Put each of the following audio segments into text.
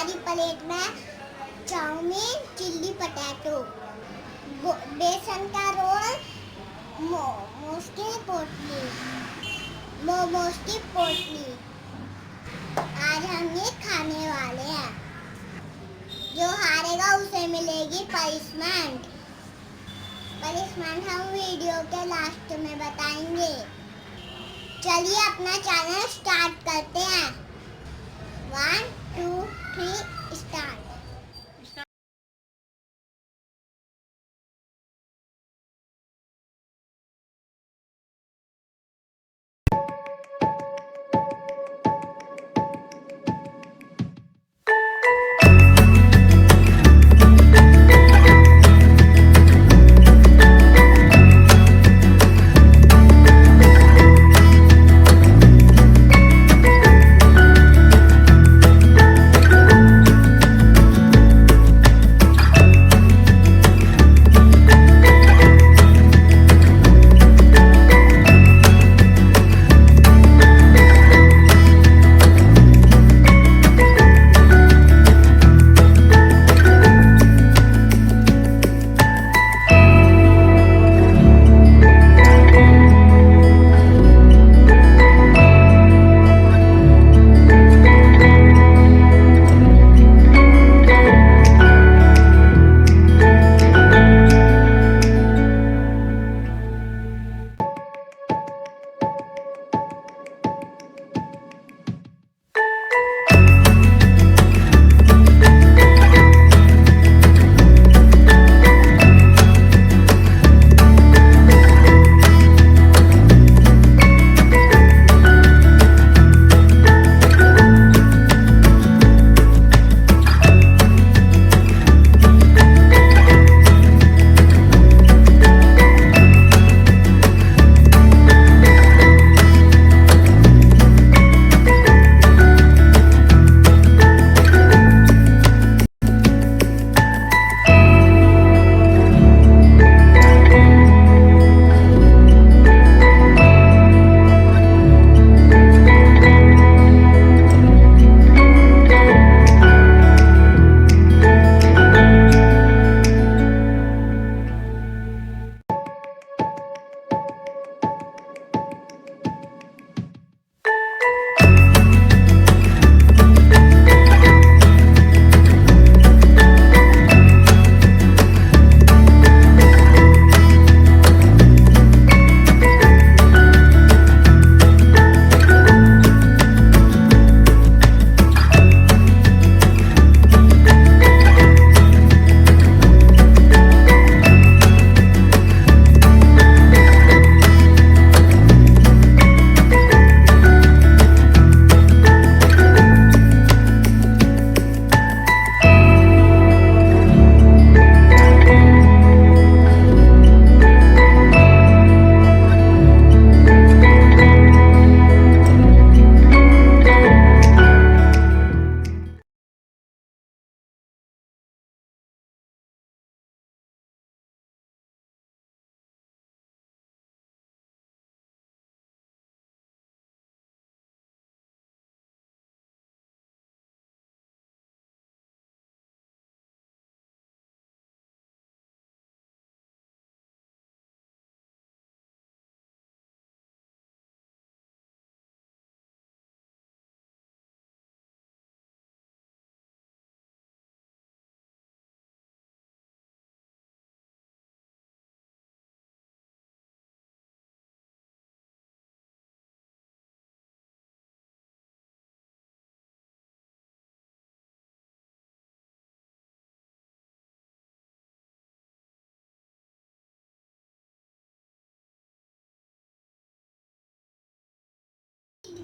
हमारी प्लेट में chowmein, chilli potato, बेसन का रोल, मोमोज की पोटली। आज हम ये खाने वाले हैं। जो हारेगा उसे मिलेगी पनिशमेंट। हम वीडियो के लास्ट में बताएंगे। चलिए अपना चैनल स्टार्ट करते हैं। 1, 2, 3 स्टार्ट।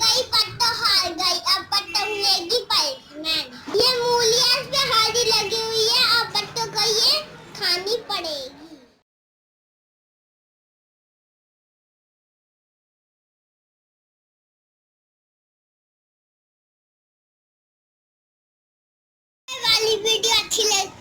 गई पट्टो हार गई, अब पट्टो लेगी पनिशमेंट। ये मूलियां पे हल्दी लगी हुई है, अब पट्टो को ये खानी पड़ेगी। वाली वीडियो अच्छी लगी